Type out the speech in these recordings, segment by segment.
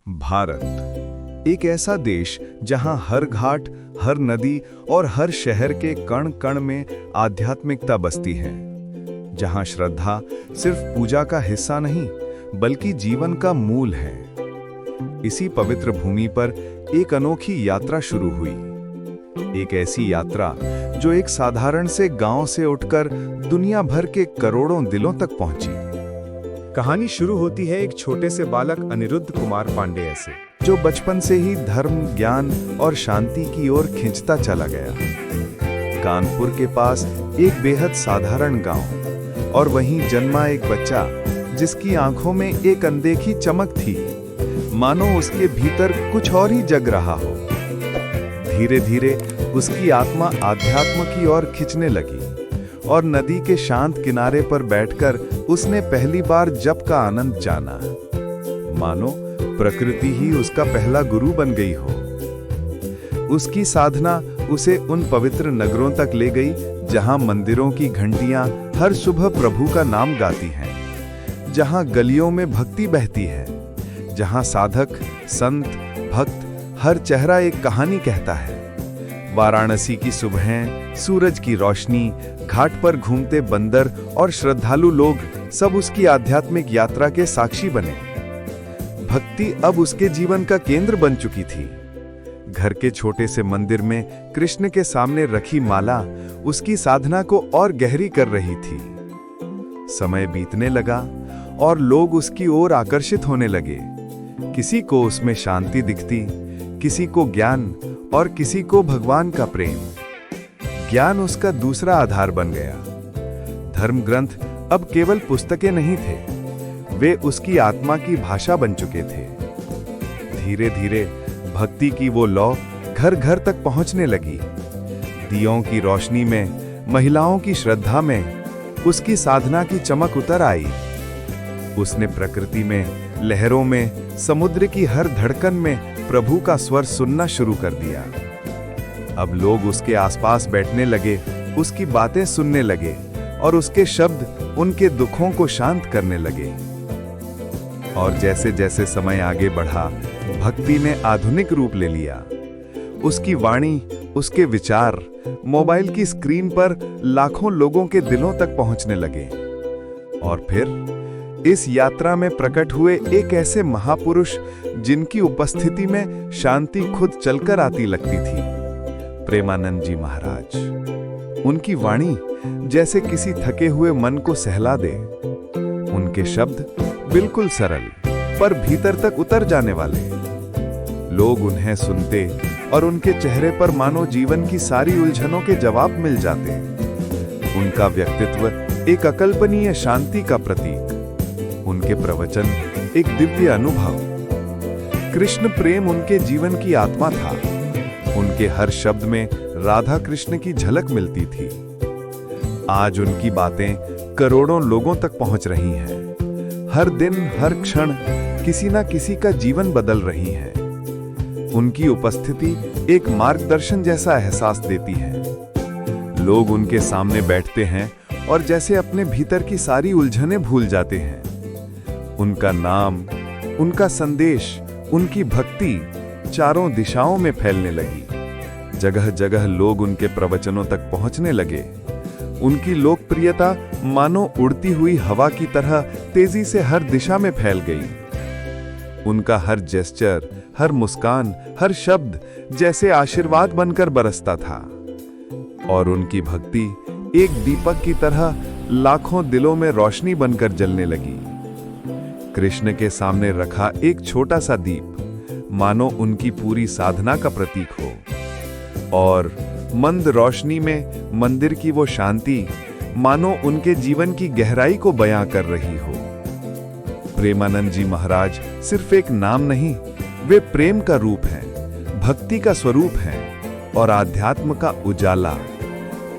भारत एक ऐसा देश जहां हर घाट, हर नदी और हर शहर के कण कण में आध्यात्मिकता बसती है। जहां श्रद्धा सिर्फ पूजा का हिस्सा नहीं बल्कि जीवन का मूल है। इसी पवित्र भूमि पर एक अनोखी यात्रा शुरू हुई। एक ऐसी यात्रा जो एक साधारण से गांव से उठकर दुनिया भर के करोड़ों दिलों तक पहुंची। कहानी शुरू होती है एक छोटे से बालक अनिरुद्ध कुमार पांडेय से, जो बचपन से ही धर्म, ज्ञान और शांति की ओर खिंचता चला गया। कानपुर के पास एक बेहद साधारण गांव, और वहीं जन्मा एक बच्चा जिसकी आंखों में एक अनदेखी चमक थी, मानो उसके भीतर कुछ और ही जग रहा हो। धीरे धीरे उसकी आत्मा आध्यात्म की ओर खिंचने लगी, और नदी के शांत किनारे पर बैठकर उसने पहली बार जप का आनंद जाना, मानो प्रकृति ही उसका पहला गुरु बन गई हो। उसकी साधना उसे उन पवित्र नगरों तक ले गई जहां मंदिरों की घंटियां हर सुबह प्रभु का नाम गाती हैं, जहां गलियों में भक्ति बहती है, जहां साधक, संत, भक्त हर चेहरा एक कहानी कहता है। वाराणसी की सुबहें, सूरज की रोशनी, घाट पर घूमते बंदर और श्रद्धालु लोग सब उसकी आध्यात्मिक यात्रा के साक्षी बने। भक्ति अब उसके जीवन का केंद्र बन चुकी थी। घर के छोटे से मंदिर में कृष्ण के सामने रखी माला उसकी साधना को और गहरी कर रही थी। समय बीतने लगा और लोग उसकी ओर आकर्षित होने लगे। किसी को उसमें शांति दिखती, किसी को ज्ञान और किसी को भगवान का प्रेम। ज्ञान उसका दूसरा आधार बन गया। धर्म ग्रंथ अब केवल पुस्तकें नहीं थे, वे उसकी आत्मा की भाषा बन चुके थे। धीरे धीरे भक्ति की वो लौ घर घर तक पहुंचने लगी। दियों की रोशनी में, महिलाओं की श्रद्धा में उसकी साधना की चमक उतर आई। उसने प्रकृति में, लहरों में, समुद्र की हर धड़कन में प्रभु का स्वर सुनना शुरू कर दिया। अब लोग उसके आसपास बैठने लगे, उसकी बातें सुनने लगे और उसके शब्द उनके दुखों को शांत करने लगे। और जैसे जैसे समय आगे बढ़ा, भक्ति ने आधुनिक रूप ले लिया। उसकी वाणी, उसके विचार मोबाइल की स्क्रीन पर लाखों लोगों के दिलों तक पहुंचने लगे। और फिर इस यात्रा में प्रकट हुए एक ऐसे महापुरुष जिनकी उपस्थिति में शांति खुद चलकर आती लगती थी, प्रेमानंद जी महाराज। उनकी वाणी जैसे किसी थके हुए मन को सहला दे। उनके शब्द बिल्कुल सरल पर भीतर तक उतर जाने वाले। लोग उन्हें सुनते और उनके चेहरे पर मानो जीवन की सारी उलझनों के जवाब मिल जाते। उनका व्यक्तित्व एक अकल्पनीय शांति का प्रतीक, उनके प्रवचन एक दिव्य अनुभव। कृष्ण प्रेम उनके जीवन की आत्मा था। उनके हर शब्द में राधा कृष्ण की झलक मिलती थी। आज उनकी बातें करोड़ों लोगों तक पहुंच रही हैं। हर दिन, हर क्षण किसी ना किसी का जीवन बदल रही है। उनकी उपस्थिति एक मार्गदर्शन जैसा एहसास देती है। लोग उनके सामने बैठते हैं और जैसे अपने भीतर की सारी उलझनें भूल जाते हैं। उनका नाम, उनका संदेश, उनकी भक्ति चारों दिशाओं में फैलने लगी। जगह जगह लोग उनके प्रवचनों तक पहुंचने लगे। उनकी लोकप्रियता मानो उड़ती हुई हवा की तरह तेजी से हर दिशा में फैल गई। उनका हर जेस्चर, हर मुस्कान, हर शब्द जैसे आशीर्वाद बनकर बरसता था। और उनकी भक्ति एक दीपक की तरह लाखों दिलों में रोशनी बनकर जलने लगी। कृष्ण के सामने रखा एक छोटा सा दीप मानो उनकी पूरी साधना का प्रतीक हो, और मंद रोशनी में मंदिर की वो शांति मानो उनके जीवन की गहराई को बयां कर रही हो। प्रेमानंद जी महाराज सिर्फ एक नाम नहीं, वे प्रेम का रूप हैं, भक्ति का स्वरूप हैं और आध्यात्म का उजाला।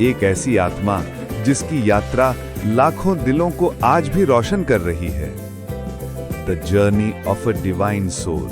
एक ऐसी आत्मा जिसकी यात्रा लाखों दिलों को आज भी रोशन कर रही है। The journey of a divine soul.